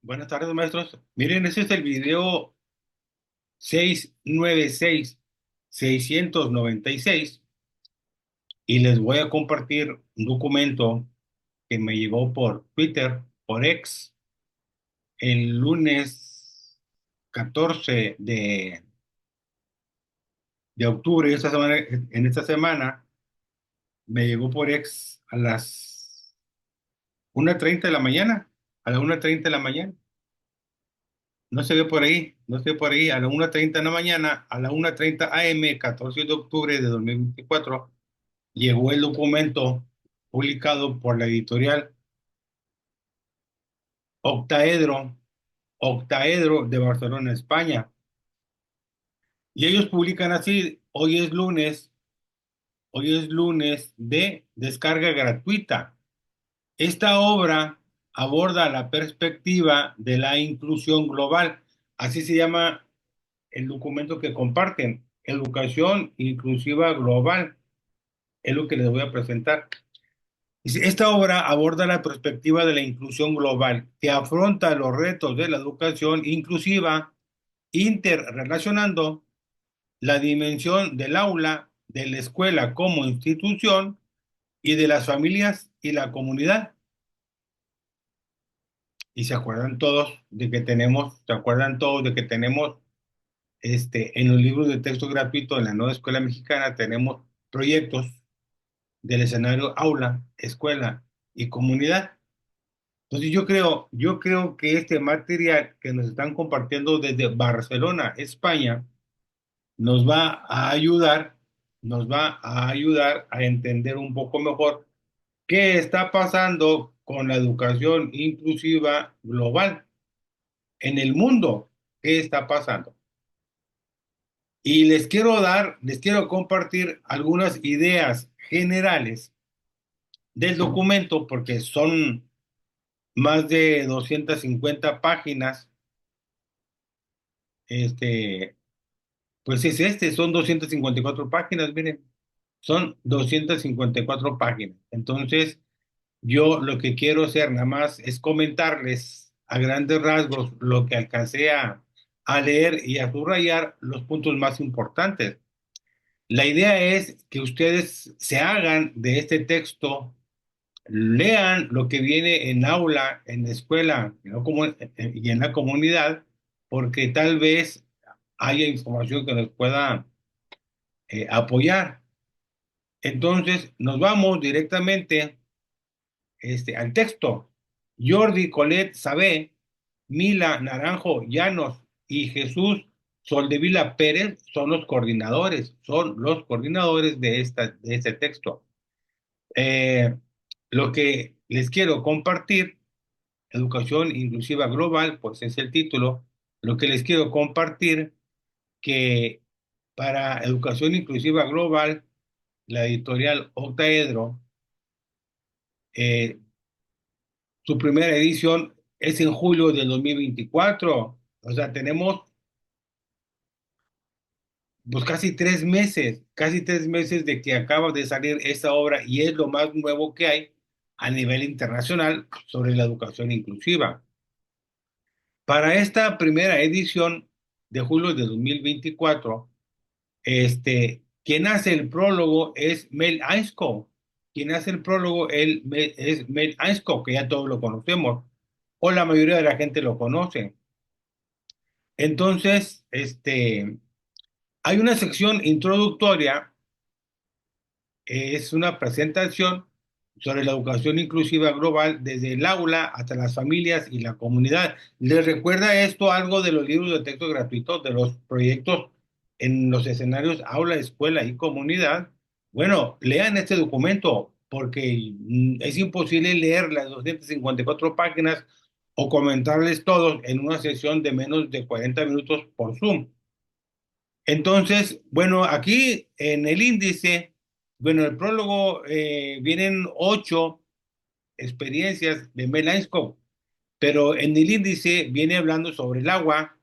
Buenas tardes, maestros. Miren, ese es el video 696 y les voy a compartir un documento que me llegó por Twitter, por X, el lunes 14 de octubre. En esta semana me llegó por X a las 1:30 de la mañana, a las 1:30 de la mañana. No se ve por ahí, no se ve por ahí, a las 1:30 de la mañana, a las 1:30 AM, 14 de octubre de 2024, llegó el documento publicado por la editorial Octaedro, Octaedro de Barcelona, España. Y ellos publican así: hoy es lunes de descarga gratuita. Esta obra aborda la perspectiva de la inclusión global. Así se llama el documento que comparten, Educación Inclusiva Global, es lo que les voy a presentar. Dice, esta obra aborda la perspectiva de la inclusión global, que afronta los retos de la educación inclusiva, interrelacionando la dimensión del aula, de la escuela como institución y de las familias y la comunidad. Y se acuerdan todos de que tenemos en los libros de texto gratuito en la nueva escuela mexicana, tenemos proyectos del escenario aula, escuela y comunidad. Entonces yo creo que este material que nos están compartiendo desde Barcelona, España, nos va a ayudar, nos va a ayudar a entender un poco mejor qué está pasando con la educación inclusiva global en el mundo. ¿Qué está pasando? Y les quiero compartir algunas ideas generales del documento porque son más de 250 páginas. Este, pues son 254 páginas, miren, son 254 páginas. Entonces, yo lo que quiero hacer nada más es comentarles a grandes rasgos lo que alcancé a leer y a subrayar los puntos más importantes. La idea es que ustedes se hagan de este texto, lean lo que viene en aula, en la escuela y en la comunidad, porque tal vez haya información que nos pueda apoyar. Entonces, nos vamos directamente al texto. Jordi Colette Sabé, Mila Naranjo Llanos y Jesús Soldevila Pérez son los coordinadores de este texto. Eh, lo que les quiero compartir, Educación Inclusiva Global, pues es el título. Lo que les quiero compartir, que para Educación Inclusiva Global, la editorial Octaedro, eh, su primera edición es en julio del 2024. O sea, tenemos pues casi 3 meses de que acaba de salir esta obra y es lo más nuevo que hay a nivel internacional sobre la educación inclusiva. Para esta primera edición de julio de 2024, quien hace el prólogo es Mel Einsko. Quien hace el prólogo es Mel Einsko, que ya todos lo conocemos, o la mayoría de la gente lo conoce. Entonces, hay una sección introductoria, es una presentación sobre la educación inclusiva global desde el aula hasta las familias y la comunidad. ¿Les recuerda esto algo de los libros de texto gratuitos, de los proyectos en los escenarios aula, escuela y comunidad? Bueno, lean este documento porque es imposible leer las 254 páginas o comentarles todos en una sesión de menos de 40 minutos por Zoom. Entonces, bueno, aquí en el índice, bueno, el prólogo, vienen 8 experiencias de Mel Einstein, pero en el índice viene hablando sobre el agua,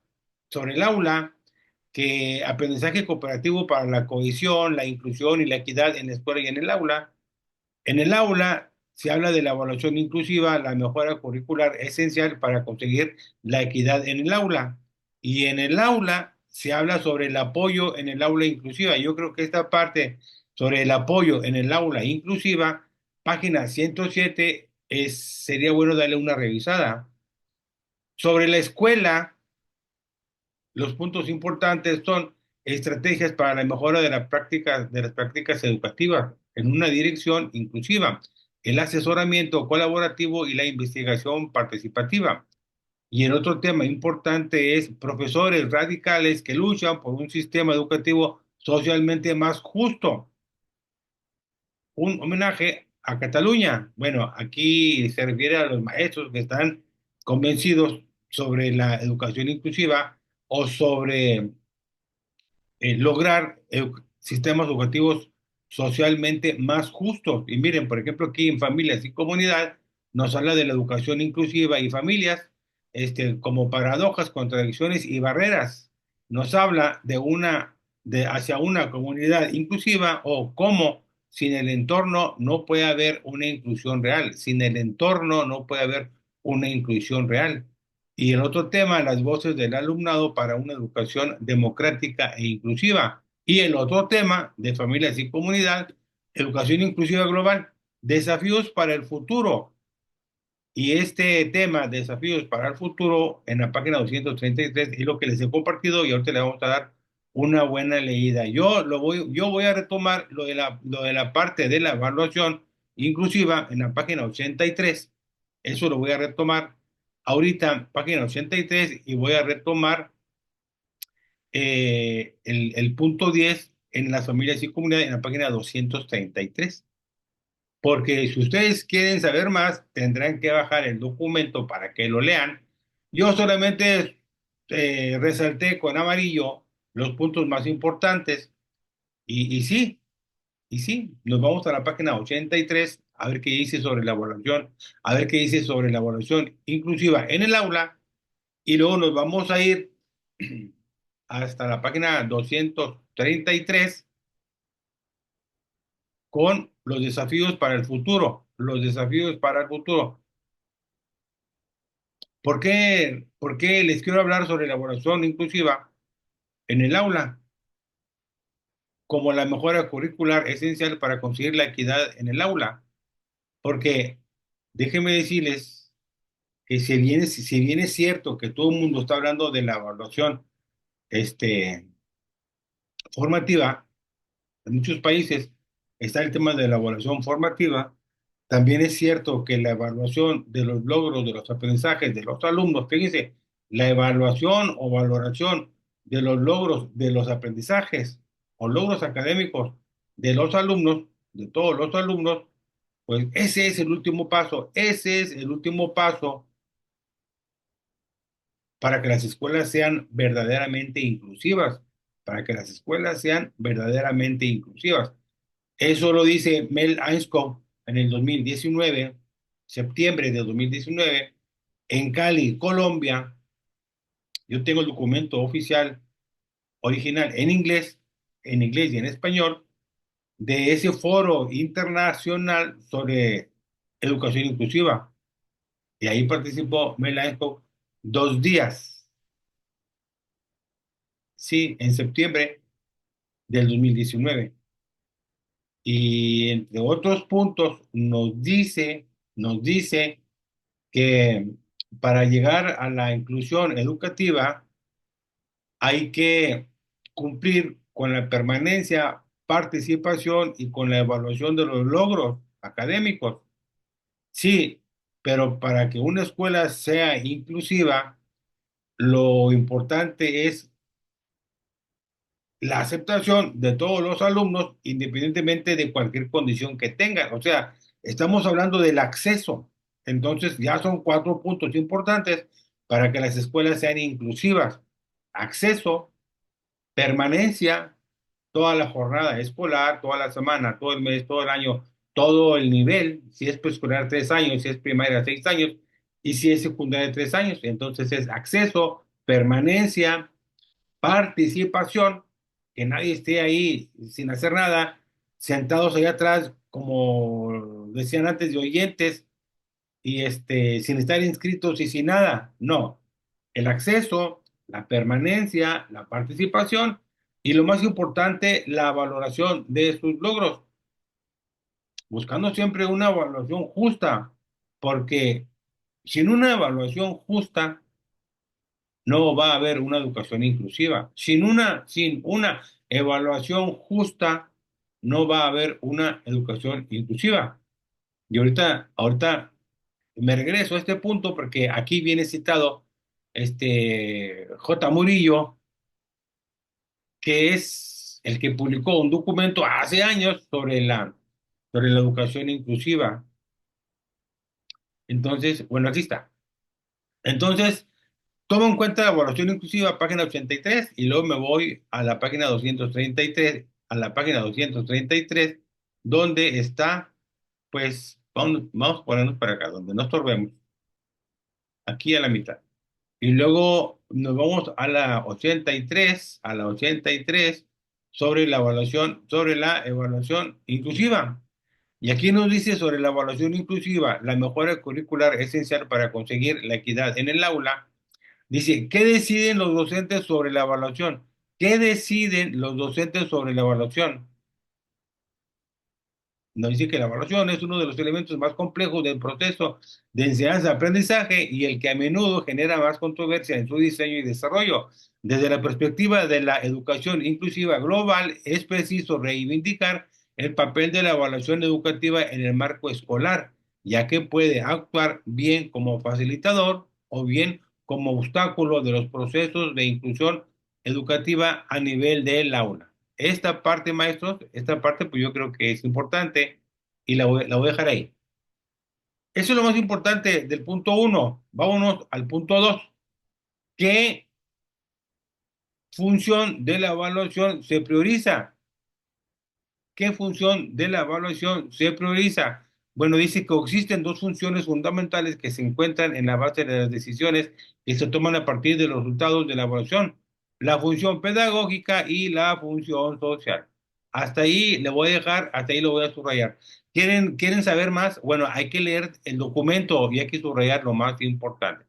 sobre el aula, que aprendizaje cooperativo para la cohesión, la inclusión y la equidad en la escuela y en el aula. En el aula, se habla de la evaluación inclusiva, la mejora curricular esencial para conseguir la equidad en el aula. Y en el aula se habla sobre el apoyo en el aula inclusiva. Yo creo que esta parte sobre el apoyo en el aula inclusiva, página 107, sería bueno darle una revisada. Sobre la escuela, los puntos importantes son estrategias para la mejora de las prácticas educativas en una dirección inclusiva, el asesoramiento colaborativo y la investigación participativa. Y el otro tema importante es profesores radicales que luchan por un sistema educativo socialmente más justo. Un homenaje a Cataluña. Bueno, aquí se refiere a los maestros que están convencidos sobre la educación inclusiva o sobre lograr sistemas educativos socialmente más justos. Y miren, por ejemplo, aquí en Familias y Comunidad nos habla de la educación inclusiva y familias, como paradojas, contradicciones y barreras. Nos habla de hacia una comunidad inclusiva o cómo sin el entorno no puede haber una inclusión real. Sin el entorno no puede haber una inclusión real. Y el otro tema, las voces del alumnado para una educación democrática e inclusiva. Y el otro tema, de familias y comunidad, educación inclusiva global, desafíos para el futuro. Y este tema, desafíos para el futuro, en la página 233 es lo que les he compartido y ahorita le vamos a dar una buena leída. Yo voy a retomar lo de la parte de la evaluación inclusiva en la página 83. Eso lo voy a retomar ahorita, página 83, y voy a retomar el punto 10 en las familias y comunidades en la página 233. Porque si ustedes quieren saber más, tendrán que bajar el documento para que lo lean. Yo solamente resalté con amarillo los puntos más importantes y sí, nos vamos a la página 83 a ver qué dice sobre la evaluación, a ver qué dice sobre la evaluación inclusiva en el aula y luego nos vamos a ir hasta la página 233 con los desafíos para el futuro, los desafíos para el futuro. Por qué les quiero hablar sobre elaboración inclusiva en el aula como la mejora curricular esencial para conseguir la equidad en el aula? Porque déjenme decirles que si bien es cierto que todo el mundo está hablando de la evaluación formativa, en muchos países está el tema de la evaluación formativa. También es cierto que la evaluación de los logros, de los aprendizajes de los alumnos, fíjense, la evaluación o valoración de los logros de los aprendizajes o logros académicos de los alumnos, de todos los alumnos, pues ese es el último paso, ese es el último paso para que las escuelas sean verdaderamente inclusivas, para que las escuelas sean verdaderamente inclusivas. Eso lo dice Mel Ainscough en el 2019, septiembre de 2019, en Cali, Colombia. Yo tengo el documento oficial original en inglés y en español, de ese foro internacional sobre educación inclusiva. Y ahí participó Mel Ainscough 2 días, sí, en septiembre del 2019. Y entre otros puntos nos dice que para llegar a la inclusión educativa hay que cumplir con la permanencia, participación y con la evaluación de los logros académicos. Sí, pero para que una escuela sea inclusiva, lo importante es la aceptación de todos los alumnos, independientemente de cualquier condición que tengan. O sea, estamos hablando del acceso. Entonces, ya son 4 puntos importantes para que las escuelas sean inclusivas. Acceso, permanencia, toda la jornada escolar, toda la semana, todo el mes, todo el año, todo el nivel, si es preescolar 3 años, si es primaria 6 años y si es secundaria 3 años. Entonces es acceso, permanencia, participación, que nadie esté ahí sin hacer nada, sentados allá atrás como decían antes, de oyentes y sin estar inscritos y sin nada. No, el acceso, la permanencia, la participación y lo más importante, la valoración de sus logros, buscando siempre una evaluación justa, porque sin una evaluación justa no va a haber una educación inclusiva. Sin una evaluación justa no va a haber una educación inclusiva. Y ahorita me regreso a este punto porque aquí viene citado J. Murillo, que es el que publicó un documento hace años sobre la educación inclusiva. Entonces, bueno, aquí está. Entonces, tomo en cuenta la evaluación inclusiva, página 83, y luego me voy a la página 233, donde está, pues, vamos a ponernos para acá, donde no estorbemos, aquí a la mitad. Y luego nos vamos a la 83 sobre la evaluación inclusiva. Y aquí nos dice sobre la evaluación inclusiva, la mejora curricular esencial para conseguir la equidad en el aula. Dice, ¿qué deciden los docentes sobre la evaluación? ¿Qué deciden los docentes sobre la evaluación? Nos dice que la evaluación es uno de los elementos más complejos del proceso de enseñanza-aprendizaje y el que a menudo genera más controversia en su diseño y desarrollo. Desde la perspectiva de la educación inclusiva global, es preciso reivindicar el papel de la evaluación educativa en el marco escolar, ya que puede actuar bien como facilitador o bien como obstáculo de los procesos de inclusión educativa a nivel del aula. Esta parte, maestros, esta parte pues yo creo que es importante y la voy a dejar ahí. Eso es lo más importante del punto uno. Vámonos al punto dos. ¿Qué función de la evaluación se prioriza? ¿Qué función de la evaluación se prioriza? Bueno, dice que existen dos funciones fundamentales que se encuentran en la base de las decisiones que se toman a partir de los resultados de la evaluación, la función pedagógica y la función social. Hasta ahí le voy a dejar, hasta ahí lo voy a subrayar. ¿Quieren saber más? Bueno, hay que leer el documento y hay que subrayar lo más importante.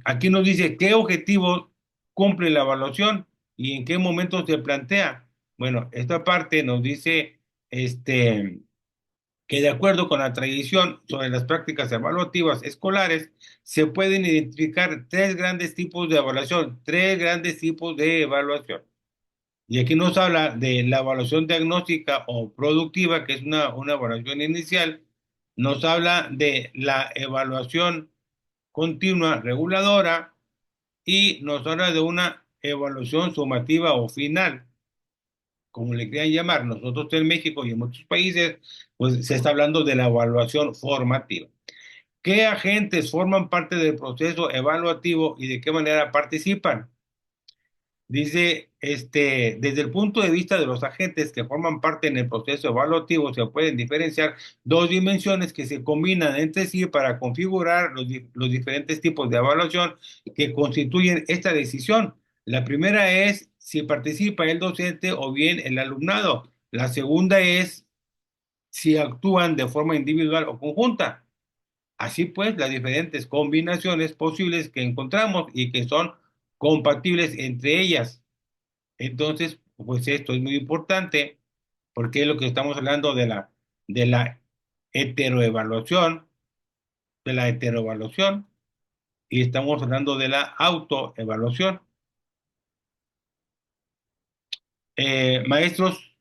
Aquí nos dice qué objetivos cumple la evaluación y en qué momento se plantea. Bueno, esta parte nos dice que de acuerdo con la tradición sobre las prácticas evaluativas escolares, se pueden identificar tres grandes tipos de evaluación, tres grandes tipos de evaluación. Y aquí nos habla de la evaluación diagnóstica o productiva, que es una evaluación inicial. Nos habla de la evaluación continua reguladora y nos habla de una evaluación sumativa o final, como le quieran llamar. Nosotros en México y en muchos países, pues se está hablando de la evaluación formativa. ¿Qué agentes forman parte del proceso evaluativo y de qué manera participan? Dice, desde el punto de vista de los agentes que forman parte en el proceso evaluativo, se pueden diferenciar dos dimensiones que se combinan entre sí para configurar los diferentes tipos de evaluación que constituyen esta decisión. La primera es si participa el docente o bien el alumnado. La segunda es si actúan de forma individual o conjunta. Así pues, las diferentes combinaciones posibles que encontramos y que son compatibles entre ellas. Entonces, pues esto es muy importante porque es lo que estamos hablando de la heteroevaluación, de la heteroevaluación, y estamos hablando de la autoevaluación. Maestros,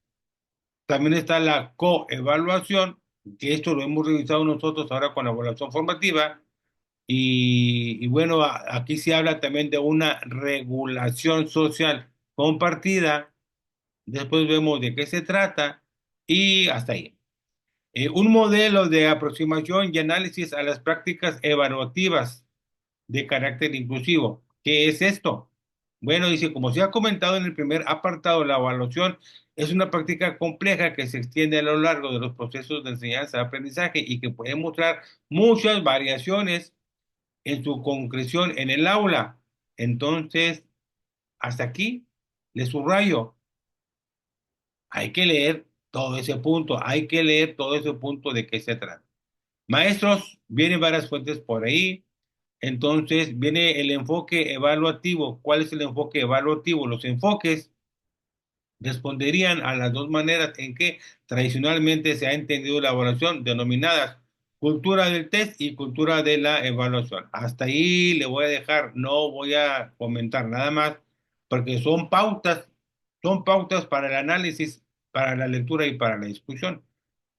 también está la coevaluación, que esto lo hemos revisado nosotros ahora con la evaluación formativa, y bueno, aquí se habla también de una regulación social compartida. Después vemos de qué se trata y hasta ahí. Un modelo de aproximación y análisis a las prácticas evaluativas de carácter inclusivo. ¿Qué es esto? Bueno, dice, como se ha comentado en el primer apartado, la evaluación es una práctica compleja que se extiende a lo largo de los procesos de enseñanza-aprendizaje y que puede mostrar muchas variaciones en su concreción en el aula. Entonces, hasta aquí, le subrayo, hay que leer todo ese punto, hay que leer todo ese punto de qué se trata. Maestros, vienen varias fuentes por ahí. Entonces viene el enfoque evaluativo. ¿Cuál es el enfoque evaluativo? Los enfoques responderían a las dos maneras en que tradicionalmente se ha entendido la evaluación, denominadas cultura del test y cultura de la evaluación. Hasta ahí le voy a dejar, no voy a comentar nada más, porque son pautas para el análisis, para la lectura y para la discusión.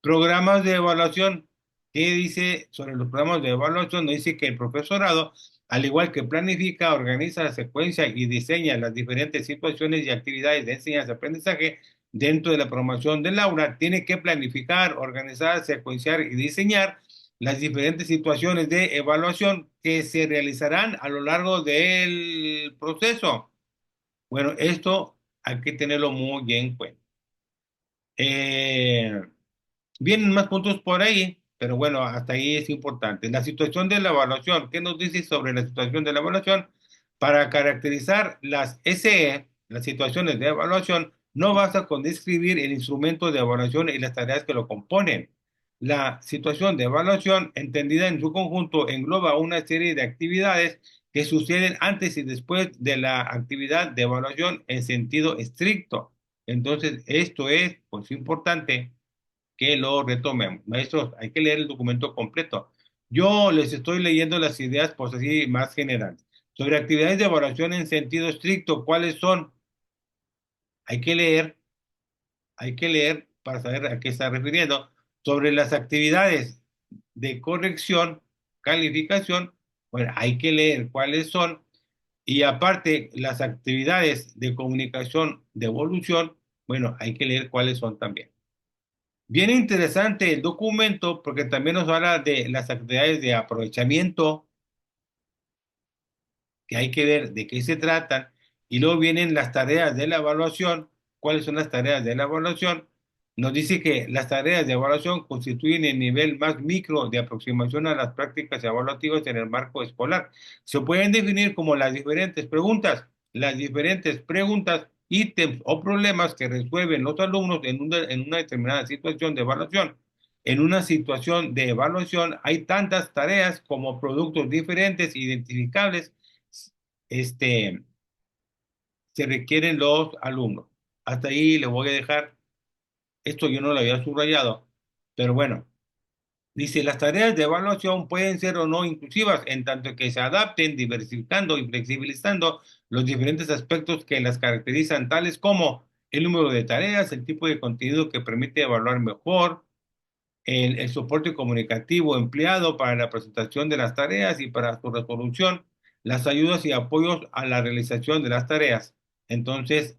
Programas de evaluación. ¿Qué dice sobre los programas de evaluación? Nos dice que el profesorado, al igual que planifica, organiza la secuencia y diseña las diferentes situaciones y actividades de enseñanza-aprendizaje dentro de la programación del aula, tiene que planificar, organizar, secuenciar y diseñar las diferentes situaciones de evaluación que se realizarán a lo largo del proceso. Bueno, esto hay que tenerlo muy en cuenta. Eh, Vienen más puntos por ahí, pero bueno, hasta ahí es importante. La situación de la evaluación, ¿qué nos dice sobre la situación de la evaluación? Para caracterizar las SE, las situaciones de evaluación, no basta con describir el instrumento de evaluación y las tareas que lo componen. La situación de evaluación, entendida en su conjunto, engloba una serie de actividades que suceden antes y después de la actividad de evaluación en sentido estricto. Entonces, esto es, pues, importante que lo retomemos. Maestros, hay que leer el documento completo. Yo les estoy leyendo las ideas, pues así, más generales. Sobre actividades de evaluación en sentido estricto, ¿cuáles son? Hay que leer, hay que leer para saber a qué está refiriendo. Sobre las actividades de corrección, calificación, bueno, hay que leer cuáles son. Y aparte, las actividades de comunicación, de evolución, bueno, hay que leer cuáles son también. Bien interesante el documento porque también nos habla de las actividades de aprovechamiento, que hay que ver de qué se tratan, y luego vienen las tareas de la evaluación. ¿Cuáles son las tareas de la evaluación? Nos dice que las tareas de evaluación constituyen el nivel más micro de aproximación a las prácticas evaluativas en el marco escolar. Se pueden definir como las diferentes preguntas, ítems o problemas que resuelven los alumnos en una determinada situación de evaluación. En una situación de evaluación hay tantas tareas como productos diferentes, identificables, este, se requieren los alumnos. Hasta ahí le voy a dejar. Esto yo no lo había subrayado, pero bueno, dice, las tareas de evaluación pueden ser o no inclusivas, en tanto que se adapten, diversificando y flexibilizando los diferentes aspectos que las caracterizan, tales como el número de tareas, el tipo de contenido que permite evaluar mejor, el soporte comunicativo empleado para la presentación de las tareas y para su resolución, las ayudas y apoyos a la realización de las tareas. Entonces,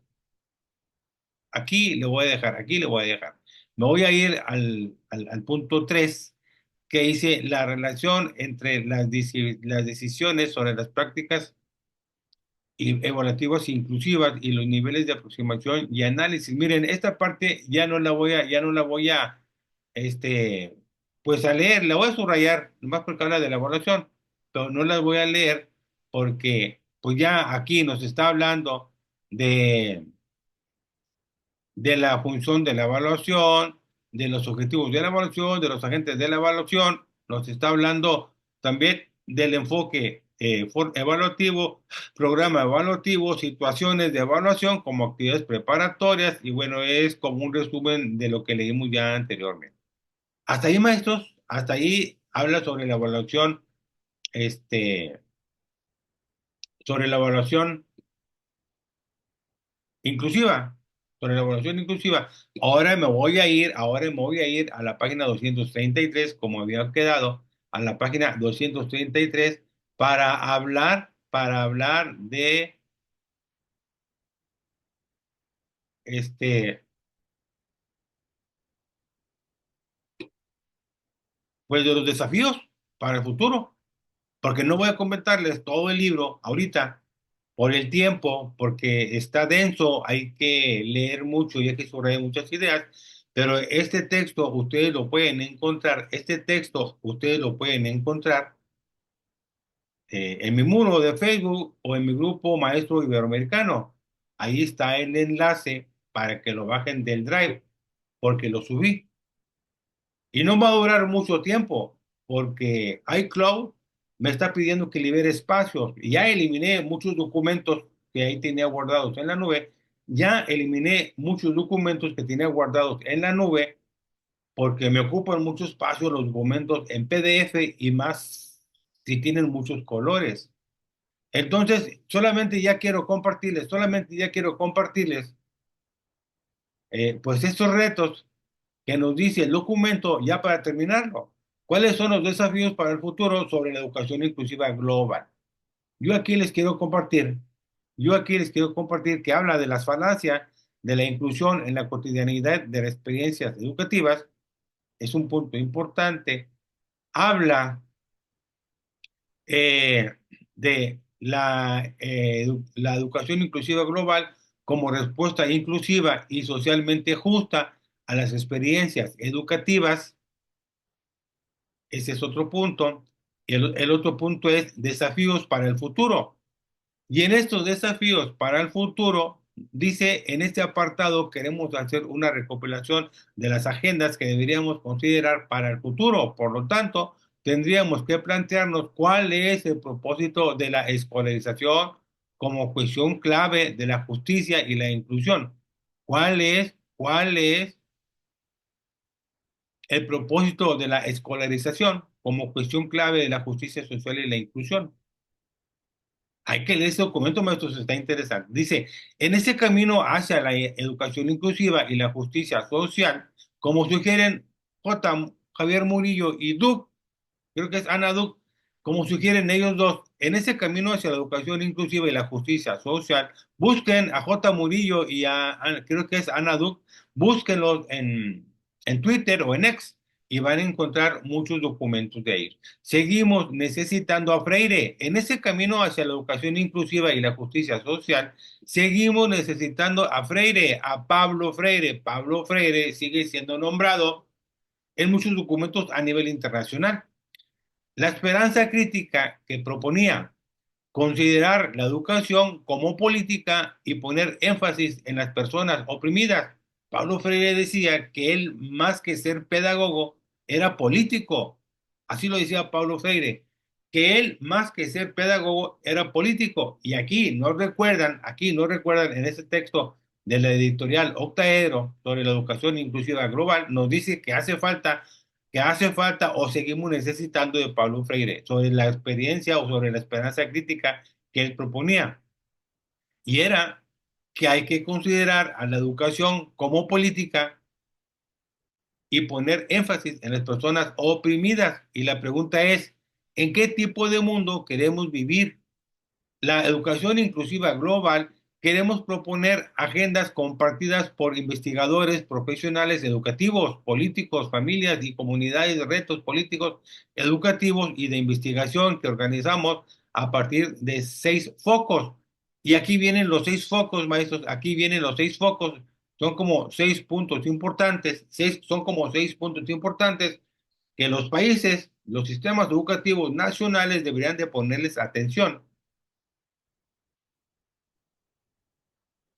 aquí le voy a dejar, aquí le voy a dejar. Me voy a ir al punto 3 que dice la relación entre las decisiones sobre las prácticas evaluativas inclusivas y los niveles de aproximación y análisis. Miren, esta parte ya no la voy a, este, pues a leer, la voy a subrayar, nomás porque habla de la evaluación, pero no la voy a leer porque, pues ya aquí nos está hablando de la función de la evaluación, de los objetivos de la evaluación, de los agentes de la evaluación, nos está hablando también del enfoque evaluativo, programa evaluativo, situaciones de evaluación como actividades preparatorias y bueno, es como un resumen de lo que leímos ya anteriormente. Hasta ahí, maestros, hasta ahí habla este, sobre la evaluación inclusiva, sobre la evaluación inclusiva. Ahora me voy a ir a la página 233 como había quedado, a la página 233 para hablar de, este, pues de los desafíos para el futuro, porque no voy a comentarles todo el libro ahorita por el tiempo, porque está denso, hay que leer mucho y hay que subrayar muchas ideas, pero este texto ustedes lo pueden encontrar en mi muro de Facebook o en mi grupo Maestro Iberoamericano. Ahí está el enlace para que lo bajen del Drive, porque lo subí. Y no va a durar mucho tiempo, porque iCloud me está pidiendo que libere espacios. Y ya eliminé muchos documentos que ahí tenía guardados en la nube. Ya eliminé muchos documentos que tenía guardados en la nube porque me ocupan mucho espacio los documentos en PDF y más si tienen muchos colores. Entonces, solamente ya quiero compartirles, pues estos retos que nos dice el documento ya para terminarlo. ¿Cuáles son los desafíos para el futuro sobre la educación inclusiva global? Yo aquí les quiero compartir, yo aquí les quiero compartir que habla de las falacias de la inclusión en la cotidianidad de las experiencias educativas, es un punto importante. Habla eh, de la educación inclusiva global como respuesta inclusiva y socialmente justa a las experiencias educativas. Ese es otro punto. El otro punto es desafíos para el futuro. Y en estos desafíos para el futuro, dice en este apartado, queremos hacer una recopilación de las agendas que deberíamos considerar para el futuro. Por lo tanto, tendríamos que plantearnos cuál es el propósito de la escolarización como cuestión clave de la justicia y la inclusión. ¿Cuál es el propósito de la escolarización como cuestión clave de la justicia social y la inclusión? Hay que leer ese documento, maestros, está interesante. Dice, en ese camino hacia la educación inclusiva y la justicia social, como sugieren Javier Murillo y Duc, creo que es Ana Duc, como sugieren ellos dos, en ese camino hacia la educación inclusiva y la justicia social, busquen a Murillo y creo que es Ana Duc, búsquenlos en Twitter o en X y van a encontrar muchos documentos de ellos. Seguimos necesitando a Freire. En ese camino hacia la educación inclusiva y la justicia social, seguimos necesitando a Freire, a Pablo Freire. Pablo Freire sigue siendo nombrado en muchos documentos a nivel internacional. La esperanza crítica que proponía considerar la educación como política y poner énfasis en las personas oprimidas. Pablo Freire decía que él, más que ser pedagogo, era político. Así lo decía Pablo Freire, que él, más que ser pedagogo, era político. Y aquí no recuerdan en ese texto de la editorial Octaedro sobre la educación inclusiva global, nos dice que hace falta o seguimos necesitando de Pablo Freire sobre la experiencia o sobre la esperanza crítica que él proponía. Y era que hay que considerar a la educación como política y poner énfasis en las personas oprimidas. Y la pregunta es, ¿en qué tipo de mundo queremos vivir? La educación inclusiva global, queremos proponer agendas compartidas por investigadores, profesionales educativos, políticos, familias y comunidades de retos políticos, educativos y de investigación que organizamos a partir de 6 focos. Y aquí vienen los 6 focos, maestros, aquí vienen los 6 focos. Son como 6 puntos importantes, son como 6 puntos importantes que los países, los sistemas educativos nacionales deberían de ponerles atención.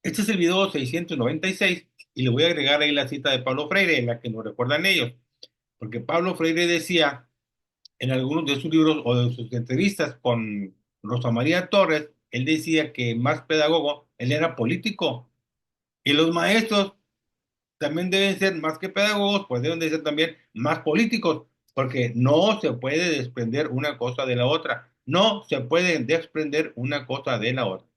Este es el video 696 y le voy a agregar ahí la cita de Pablo Freire, en la que nos recuerdan ellos, porque Pablo Freire decía en algunos de sus libros o de sus entrevistas con Rosa María Torres, él decía que más pedagogo, él era político y los maestros también deben ser más que pedagogos, pues deben de ser también más políticos, porque no se puede desprender una cosa de la otra, no se puede desprender una cosa de la otra.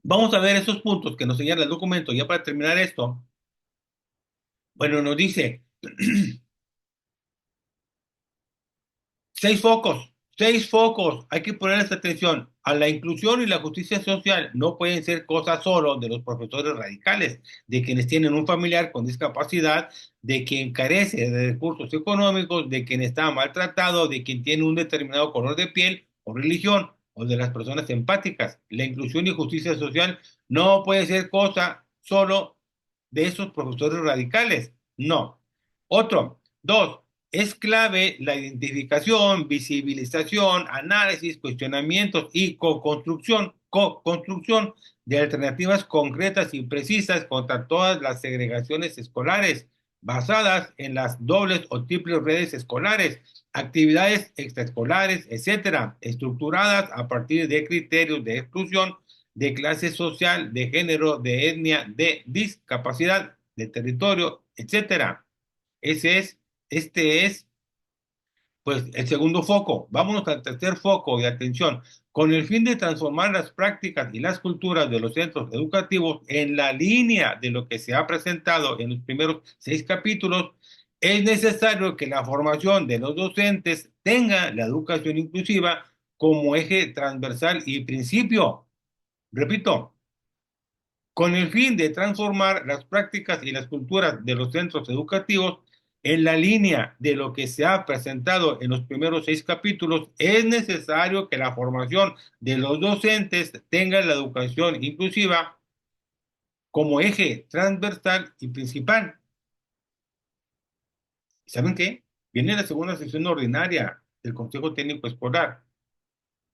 Vamos a ver esos puntos que nos señala el documento. Ya para terminar esto, bueno, nos dice 6 focos, 6 focos. Hay que ponerles atención. A la inclusión y la justicia social no pueden ser cosas solo de los profesores radicales, de quienes tienen un familiar con discapacidad, de quien carece de recursos económicos, de quien está maltratado, de quien tiene un determinado color de piel o religión, o de las personas empáticas. La inclusión y justicia social no puede ser cosa solo de esos profesores radicales. No. Otro. Dos. es clave la identificación, visibilización, análisis, cuestionamientos y co-construcción de alternativas concretas y precisas contra todas las segregaciones escolares basadas en las dobles o triples redes escolares, actividades extraescolares, etcétera, estructuradas a partir de criterios de exclusión, de clase social, de género, de etnia, de discapacidad, de territorio, etcétera. Ese es, este es pues el segundo foco. Vámonos al tercer foco de atención. Con el fin de transformar las prácticas y las culturas de los centros educativos en la línea de lo que se ha presentado en los primeros 6 capítulos, es necesario que la formación de los docentes tenga la educación inclusiva como eje transversal y principio. Repito, con el fin de transformar las prácticas y las culturas de los centros educativos en la línea de lo que se ha presentado en los primeros 6 capítulos, es necesario que la formación de los docentes tenga la educación inclusiva como eje transversal y principal. ¿Saben qué? Viene la segunda sesión ordinaria del Consejo Técnico Escolar.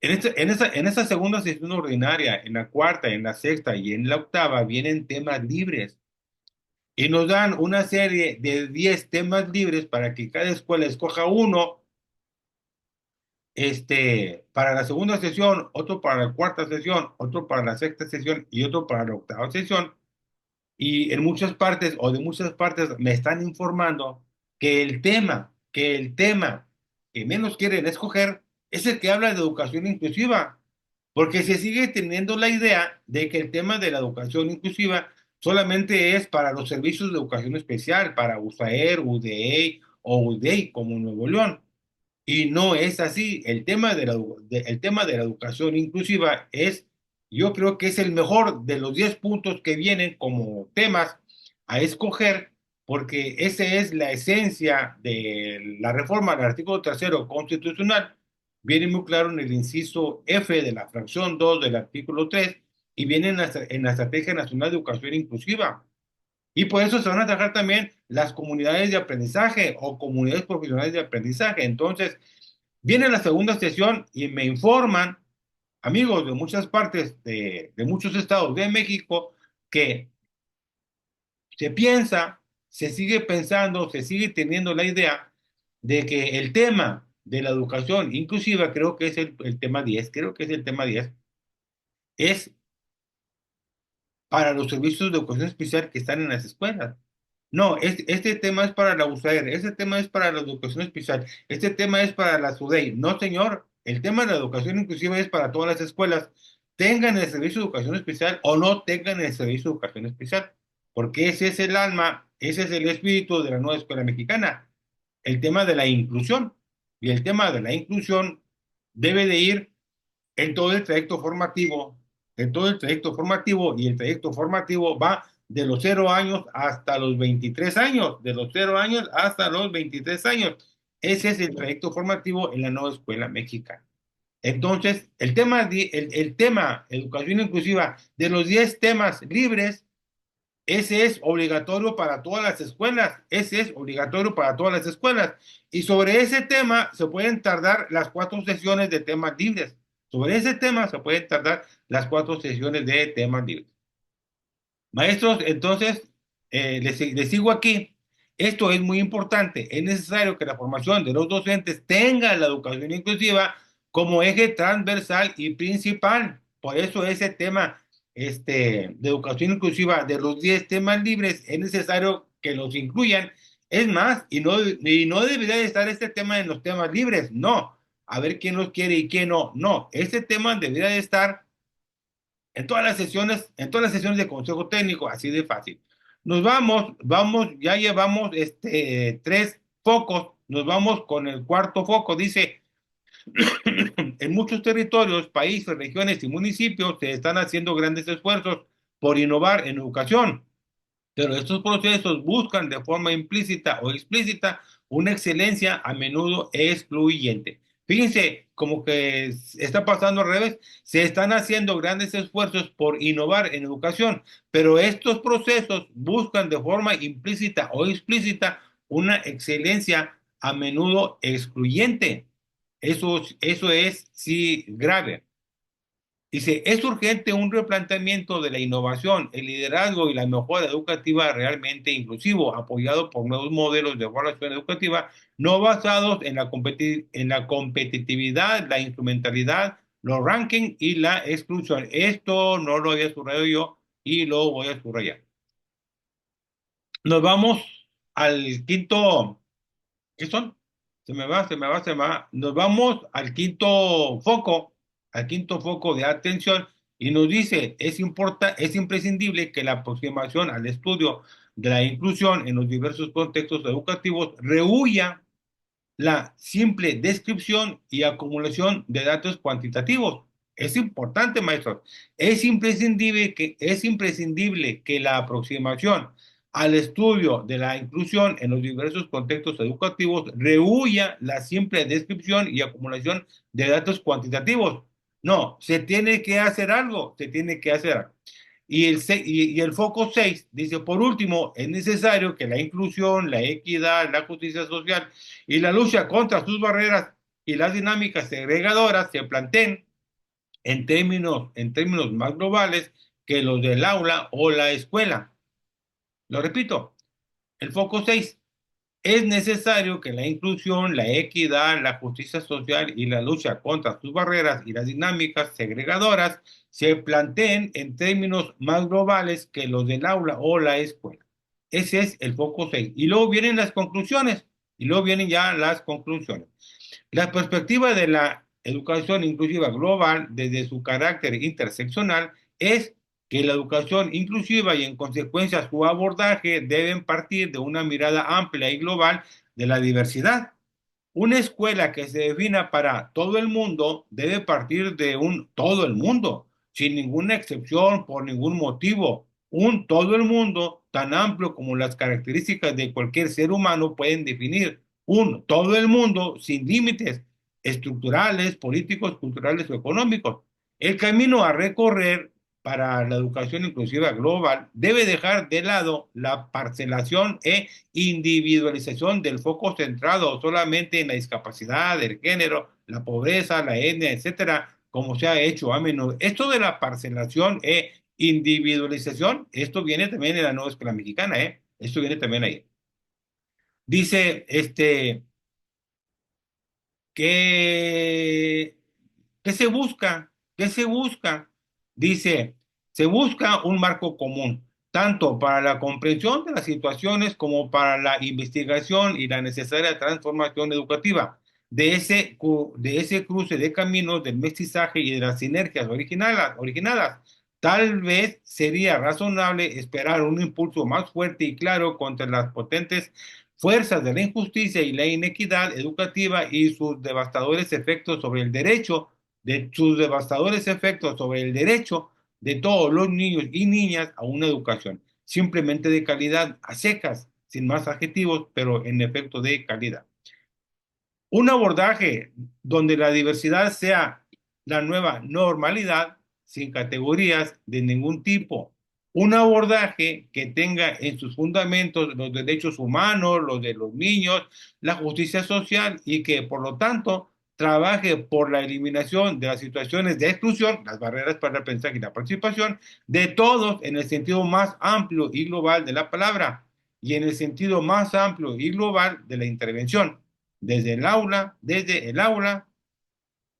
En esa segunda sesión ordinaria, en la cuarta, en la sexta y en la octava, vienen temas libres. Y nos dan una serie de 10 temas libres para que cada escuela escoja uno, para la segunda sesión, otro para la cuarta sesión, otro para la sexta sesión y otro para la octava sesión. Y en muchas partes o de muchas partes me están informando que el tema que menos quieren escoger es el que habla de educación inclusiva, porque se sigue teniendo la idea de que el tema de la educación inclusiva solamente es para los servicios de educación especial, para USAER, UDE o UDEI como Nuevo León. Y no es así. El tema de la educación inclusiva yo creo que es el mejor de los 10 puntos que vienen como temas a escoger, porque esa es la esencia de la reforma del artículo tercero constitucional. Viene muy claro en el inciso F de la fracción 2 del artículo 3 y viene en la Estrategia Nacional de Educación Inclusiva. Y por eso se van a trabajar también las comunidades de aprendizaje o comunidades profesionales de aprendizaje. Entonces, viene la segunda sesión y me informan, amigos de muchas partes, de muchos estados de México, que se piensa, se sigue pensando, se sigue teniendo la idea de que el tema de la educación inclusiva, creo que es el tema 10, creo que es el tema 10, es para los servicios de educación especial que están en las escuelas. No, este tema es para la USAER, este tema es para la educación especial, este tema es para la SUDEI. No, señor, el tema de la educación inclusiva es para todas las escuelas, tengan el servicio de educación especial o no tengan el servicio de educación especial, porque ese es el alma, ese es el espíritu de la nueva escuela mexicana, el tema de la inclusión. Y el tema de la inclusión debe de ir en todo el trayecto formativo, en todo el trayecto formativo, y el trayecto formativo va de los 0 años hasta los 23 años, de los 0 años hasta los 23 años. Ese es el trayecto formativo en la nueva escuela mexicana. Entonces, el tema educación inclusiva de los 10 temas libres, ese es obligatorio para todas las escuelas, ese es obligatorio para todas las escuelas. Y sobre ese tema se pueden tardar las 4 sesiones de temas libres. Sobre ese tema se pueden tardar las 4 sesiones de temas libres. Maestros, entonces, les sigo aquí. Esto es muy importante. Es necesario que la formación de los docentes tenga la educación inclusiva como eje transversal y principal. Por eso ese tema de educación inclusiva de los 10 temas libres es necesario que los incluyan. Es más, y no debería de estar este tema en los temas libres. No. A ver quién los quiere y quién no. No. Este tema debería de estar en todas las sesiones de consejo técnico, así de fácil. Ya llevamos 3 focos, nos vamos con el cuarto foco. Dice, en muchos territorios, países, regiones y municipios se están haciendo grandes esfuerzos por innovar en educación, pero estos procesos buscan de forma implícita o explícita una excelencia a menudo excluyente. Fíjense, como que está pasando al revés, se están haciendo grandes esfuerzos por innovar en educación, pero estos procesos buscan de forma implícita o explícita una excelencia a menudo excluyente. Eso es sí grave. Dice, es urgente un replanteamiento de la innovación, el liderazgo y la mejora educativa realmente inclusivo, apoyado por nuevos modelos de evaluación educativa, no basados en en la competitividad, la instrumentalidad, los rankings y la exclusión. Esto no lo había subrayado yo y lo voy a subrayar. Nos vamos al quinto. ¿Qué son? Se me va. Nos vamos al quinto foco de atención y nos dice, es imprescindible que la aproximación al estudio de la inclusión en los diversos contextos educativos rehuya la simple descripción y acumulación de datos cuantitativos. Es importante, maestros. Es imprescindible que la aproximación al estudio de la inclusión en los diversos contextos educativos rehuya la simple descripción y acumulación de datos cuantitativos. No, se tiene que hacer algo, se tiene que hacer algo. Y el foco 6 dice, por último, es necesario que la inclusión, la equidad, la justicia social y la lucha contra sus barreras y las dinámicas segregadoras se planteen en términos más globales que los del aula o la escuela. Lo repito, el foco 6 es necesario que la inclusión, la equidad, la justicia social y la lucha contra sus barreras y las dinámicas segregadoras se planteen en términos más globales que los del aula o la escuela. Ese es el foco 6. Y luego vienen las conclusiones. Y luego vienen ya las conclusiones. La perspectiva de la educación inclusiva global, desde su carácter interseccional, es que la educación inclusiva y en consecuencia su abordaje deben partir de una mirada amplia y global de la diversidad. Una escuela que se defina para todo el mundo debe partir de un todo el mundo, sin ninguna excepción, por ningún motivo. Un todo el mundo tan amplio como las características de cualquier ser humano pueden definir. Un todo el mundo sin límites estructurales, políticos, culturales o económicos. El camino a recorrer para la educación inclusiva global debe dejar de lado la parcelación e individualización del foco centrado solamente en la discapacidad, el género, la pobreza, la etnia, etcétera, como se ha hecho a menudo. Esto de la parcelación e individualización, esto viene también en la nueva escuela mexicana, ¿eh? Esto viene también ahí. Dice, que ¿qué se busca? ¿Qué se busca? Dice, se busca un marco común, tanto para la comprensión de las situaciones como para la investigación y la necesaria transformación educativa de ese cruce de caminos del mestizaje y de las sinergias originadas. Tal vez sería razonable esperar un impulso más fuerte y claro contra las potentes fuerzas de la injusticia y la inequidad educativa y sus devastadores efectos sobre el derecho, de sus devastadores efectos sobre el derecho de todos los niños y niñas a una educación, simplemente de calidad, a secas, sin más adjetivos, pero en efecto de calidad. Un abordaje donde la diversidad sea la nueva normalidad, sin categorías de ningún tipo. Un abordaje que tenga en sus fundamentos los derechos humanos, los de los niños, la justicia social y que, por lo tanto, trabaje por la eliminación de las situaciones de exclusión, las barreras para el aprendizaje y la participación de todos en el sentido más amplio y global de la palabra y en el sentido más amplio y global de la intervención desde el aula,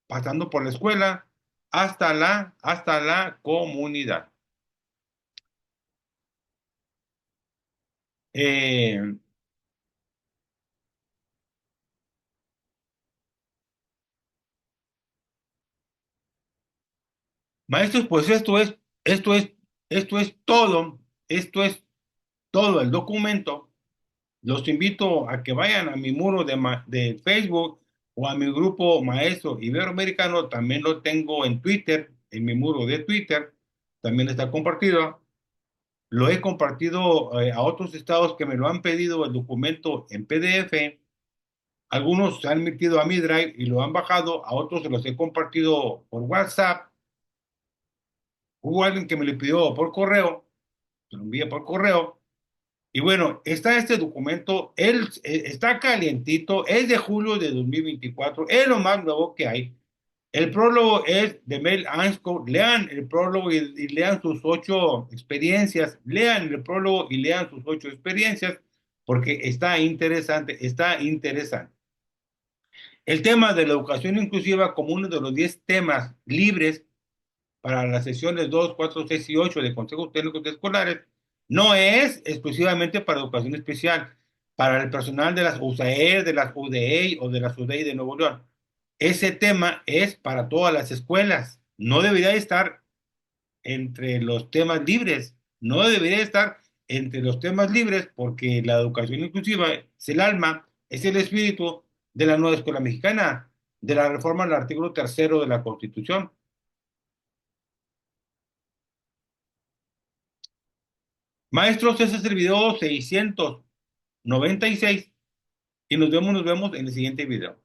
pasando por la escuela, hasta la comunidad. Eh, Maestros, pues esto es, esto es todo el documento. Los invito a que vayan a mi muro de Facebook o a mi grupo Maestro Iberoamericano. También lo tengo en Twitter, en mi muro de Twitter. También está compartido. Lo he compartido a otros estados que me lo han pedido el documento en PDF. Algunos se han metido a mi Drive y lo han bajado, a otros se los he compartido por WhatsApp. Hubo alguien que me lo pidió por correo, se lo envié por correo. Y bueno, está este documento, él está calientito, es de julio de 2024, es lo más nuevo que hay. El prólogo es de Mel Ansco. Lean el prólogo y lean sus 8 experiencias. Lean el prólogo y lean sus 8 experiencias porque está interesante, está interesante. El tema de la educación inclusiva como uno de los 10 temas libres para las sesiones 2, 4, 6 y 8 de consejos técnicos escolares no es exclusivamente para educación especial, para el personal de las USAER, de las UDEI o de las UDEI de Nuevo León. Ese tema es para todas las escuelas. No debería estar entre los temas libres. No debería estar entre los temas libres porque la educación inclusiva es el alma, es el espíritu de la nueva escuela mexicana, de la reforma del artículo tercero de la Constitución. Maestros, ese es el video 696 y nos vemos en el siguiente video.